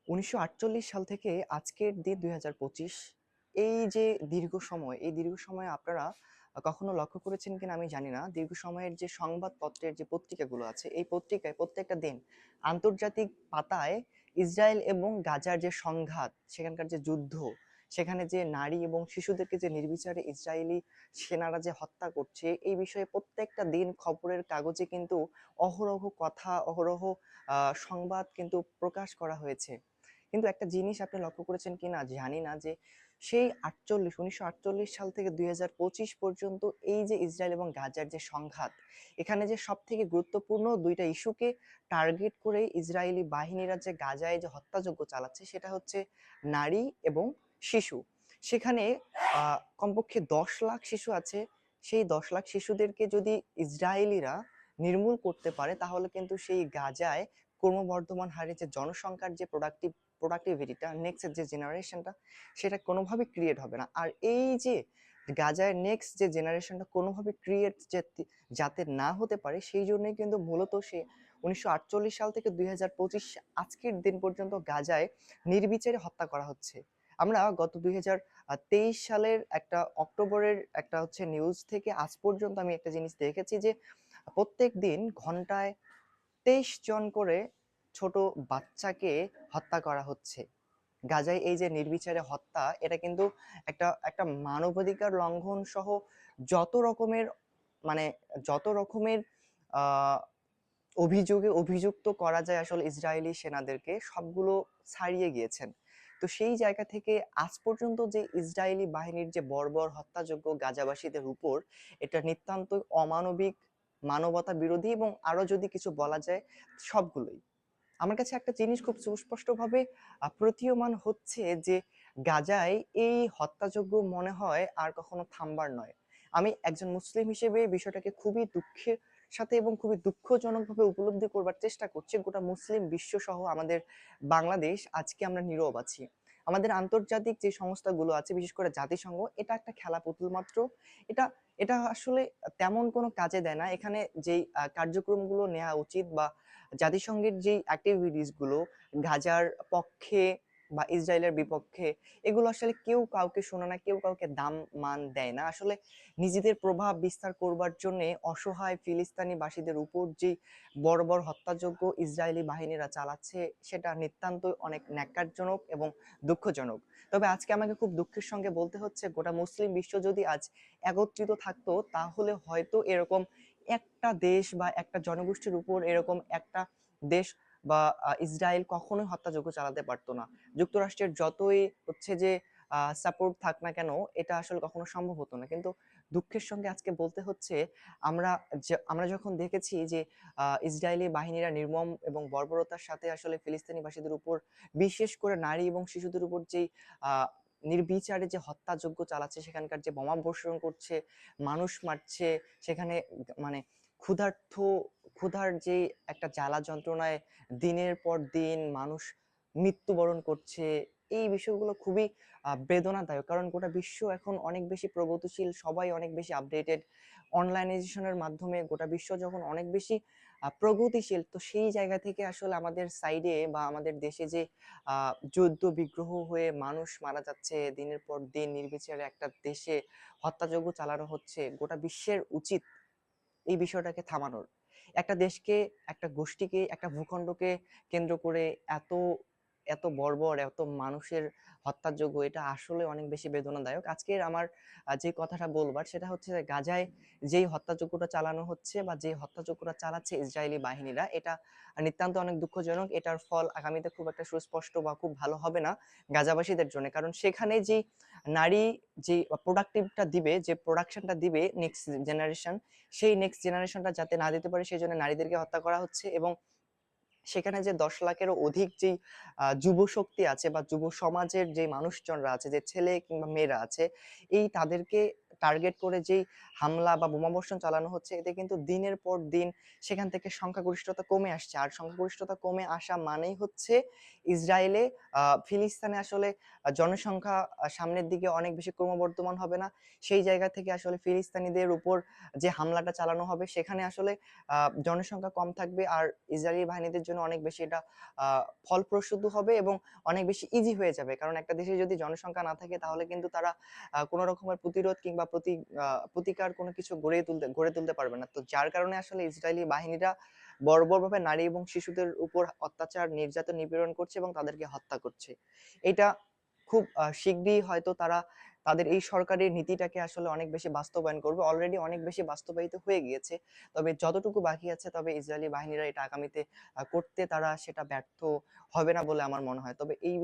১৯৪৮ সাল থেকে আজকের দিন ২০২৫, এই যে দীর্ঘ সময় আপনারা কখনো লক্ষ্য করেছেন কিনা আমি জানি না। দীর্ঘ সময়ের যে সংবাদপত্রের যে পত্রিকাগুলো আছে, এই পত্রিকায় প্রত্যেকটা দিন আন্তর্জাতিক পাতায় ইসরায়েল এবং গাজার যে সংঘাত, সেখানকার যে যুদ্ধ, সেখানে যে নারী এবং শিশুদেরকে যে নির্বিচারে ইসরায়েলি সেনারা যে হত্যা করছে, এই বিষয়ে প্রত্যেকটা দিন খবরের কাগজে কিন্তু অহরহ কথা, অহরহ সংবাদ কিন্তু প্রকাশ করা হয়েছে। কিন্তু একটা জিনিস আপনি লক্ষ্য করেছেন কিনা জানি না, যে সেই ১৯৪৮ সাল থেকে ২০২৫ পর্যন্ত এই যে ইসরায়েল এবং গাজার যে সংঘাত, এখানে যে সব থেকে গুরুত্বপূর্ণ দুইটা ইস্যুকে টার্গেট করে ইসরায়েলি বাহিনীরা যে গাজায় যে হত্যাযজ্ঞ চালাচ্ছে, সেটা হচ্ছে নারী এবং শিশু। সেখানে কমপক্ষে ১০ লাখ শিশু আছে। সেই ১০ লাখ শিশুদেরকে যদি ইসরায়েলিরা নির্মূল করতে পারে, তাহলে কিন্তু সেই গাজায় ক্রমবর্ধমান হারে যে জনসংখ্যার যে প্রোডাক্টিভিটিটা, নেক্সট যে জেনারেশনটা, সেটা কোনোভাবে ক্রিয়েট হবে না। আর এই যে গাজায় নেক্সট যে জেনারেশনটা কোনোভাবে ক্রিয়েট যাতে না হতে পারে, সেই জন্যই কিন্তু মূলত সে ১৯৪৮ সাল থেকে ২০২৫ আজকের দিন পর্যন্ত গাজায় নির্বিচারে হত্যা করা হচ্ছে। আমরা গত ২০২৩ সালের একটা অক্টোবরের একটা নিউজ থেকে আজ পর্যন্ত আমি একটা জিনিস দেখেছি, যে প্রত্যেক দিন ঘন্টায় ২৩ জন করে ছোট বাচ্চাকে হত্যা করা হচ্ছে। গাজায় এই যে নির্বিচারে হত্যা, এটা কিন্তু একটা একটা মানবাধিকার লঙ্ঘন সহ যত রকমের মানে যত রকমের আহ অভিযোগে অভিযুক্ত করা যায় আসলে ইসরায়েলি সেনাদেরকে, সবগুলো ছাড়িয়ে গিয়েছেন। তো সেই জায়গা থেকে আজ পর্যন্ত যে ইসরায়েলি বাহিনীর যে বর্বর হত্যাযজ্ঞ গাজাবাসীদের উপর, এটা নিতান্ত অমানবিক, মানবতা বিরোধী, এবং আরো যদি কিছু বলা যায়, সবগুলোই। আমার কাছে একটা জিনিস খুব সুস্পষ্টভাবে প্রতীয়মান হচ্ছে, যে গাজায় এই হত্যাযজ্ঞ মনে হয় আর কখনো থামবার নয়। আমি একজন মুসলিম হিসেবে বিষয়টাকে খুবই দুঃখের সাথে এবং খুবই দুঃখজনকভাবে উপলব্ধি করবার চেষ্টা করছি। গোটা মুসলিম বিশ্ব সহ আমাদের বাংলাদেশ আজকে আমরা নীরব আছি। আমাদের আন্তর্জাতিক যে সংস্থাগুলো আছে, বিশেষ করে জাতিসংঘ, এটা একটা খেলা পুতুল মাত্র। এটা এটা আসলে তেমন কোনো কাজে দেয় না। এখানে যেই কার্যক্রমগুলো নেওয়া উচিত, বা জাতিসংঘের যেই অ্যাক্টিভিটিস গুলো গাজার পক্ষে বা ইসরায়েলের বিপক্ষে, এগুলো আসলে কেউ কাউকে শোনে না, কেউ কাউকে দাম মান দেয় না। আসলে নিজেদের প্রভাব বিস্তার করবার জন্য অসহায় ফিলিস্তিনি বাসীদের উপর যে বড় বড় হত্যাযজ্ঞ ইসরায়েলি বাহিনীরা চালাচ্ছে, সেটা নিতান্ত অনেক ন্যাক্কারজনক এবং দুঃখজনক। তবে আজকে আমাকে খুব দুঃখের সঙ্গে বলতে হচ্ছে, গোটা মুসলিম বিশ্ব যদি আজ একত্রিত থাকতো, তাহলে হয়তো এরকম একটা দেশ বা একটা জনগোষ্ঠীর উপর এরকম একটা দেশ বা ইসরায়েল কখনোই হত্যাযজ্ঞ চালাতে পারতো না। যুক্তরাষ্ট্রের যতই যে সাপোর্ট থাক না কেন, এটা আসলে কখনো সম্ভব হতো না। কিন্তু দুঃখের সঙ্গে আজকে বলতে হচ্ছে, আমরা যখন দেখেছি যে ইসরায়েলি বাহিনীরা নির্মম এবং বর্বরতার সাথে আসলে ফিলিস্তিনি বাসীদের উপর, বিশেষ করে নারী এবং শিশুদের উপর যেই আহ নির্বিচারে যে হত্যাযজ্ঞ চালাচ্ছে, সেখানকার যে বোমা বর্ষণ করছে, মানুষ মারছে, সেখানে মানে ক্ষুধার্ত ক্ষুধার যে একটা জ্বালা যন্ত্রণায় দিনের পর দিন মানুষ মৃত্যুবরণ করছে, এই বিষয়গুলো খুবই বেদনাদায়ক। কারণ গোটা বিশ্ব এখন অনেক বেশি প্রগতিশীল, সবাই অনেক বেশি আপডেটেড। অনলাইনাইজেশনের মাধ্যমে গোটা বিশ্ব যখন অনেক বেশি প্রগতিশীল, তো সেই জায়গা থেকে আসলে আমাদের সাইডে বা আমাদের দেশে যে যুদ্ধ বিগ্রহ হয়ে মানুষ মারা যাচ্ছে দিনের পর দিন, নির্বিচারে একটা দেশে হত্যাযজ্ঞ চালানো হচ্ছে, গোটা বিশ্বের উচিত এই বিষয়টাকে থামানোর। একটা দেশকে, একটা গোষ্ঠীকে, একটা ভূখণ্ডকে কেন্দ্র করে এত এত বর্বর, এত মানুষের হত্যাযোগ্য, এটা আসলে অনেক বেশি বেদনাদায়ক। আজকের আমার যে কথাটা বলবার, সেটা হচ্ছে যে গাজায় যেই হত্যাযজ্ঞটা চালানো হচ্ছে বা যে হত্যাযজ্ঞটা চালাচ্ছে ইসরায়েলি বাহিনীরা, এটা নিতান্ত অনেক দুঃখজনক। এটার ফল আগামীতে খুব একটা সুস্পষ্ট বা খুব ভালো হবে না গাজাবাসীদের জন্য। কারণ সেখানে যে নারী যে প্রোডাক্টিভটা দিবে, যে প্রোডাকশনটা দিবে নেক্সট জেনারেশন, সেই নেক্সট জেনারেশনটা যাতে না দিতে পারে, সেই জন্য নারীদেরকে হত্যা করা হচ্ছে। এবং সেখানে যে ১০ লাখেরও অধিক যেই যুব শক্তি আছে বা যুব সমাজের যে মানুষজনরা আছে, যে ছেলে কিংবা মেয়েরা আছে, এই টার্গেট করে যেই হামলা বা বোমাবর্ষণ চালানো হচ্ছে, এতে কিন্তু দিনের পর দিন সেখান থেকে সংখ্যাগরিষ্ঠতা কমে আসছে। আর সংখ্যাগরিষ্ঠতা কমে আসা মানেই হচ্ছে ইসরায়েলে ফিলিস্তিনে আসলে জনসংখ্যা সামনের দিকে অনেক বেশি ক্রমবর্ধমান হবে না। সেই জায়গা থেকে আসলে ফিলিস্তিনিদের উপর যে হামলাটা চালানো হবে সেখানে আসলে জনসংখ্যা কম থাকবে, আর ইসরায়েলি বাহিনীদের জন্য অনেক বেশি এটা ফলপ্রসূ হবে এবং অনেক বেশি ইজি হয়ে যাবে। কারণ একটা দেশে যদি জনসংখ্যা না থাকে তাহলে কিন্তু তারা কোনো রকমের প্রতিরোধ কিংবা প্রতিকার কোনো কিছু গড়ে তুলতে পারবে না। তো যার কারণে আসলে ইসরায়েলি বাহিনীরা বর্বরভাবে নারী এবং শিশুদের উপর অত্যাচার, নির্যাতন, নিপীড়ন করছে এবং তাদেরকে হত্যা করছে। এটা খুব শিগগিরই হয়তো তারা তাদের এই সরকারের নীতিটাকে আসলে অনেক বেশি বাস্তবায়ন করবে। অলরেডি অনেক বেশি বাস্তবায়িত হয়ে গিয়েছে। তবে যতটুকু বাকি আছে, তবে ইসরায়েলি বাহিনীরা এটা আগামীতে করতে তারা সেটা ব্যর্থ হবে না বলে আমার মনে হয়। তবে এই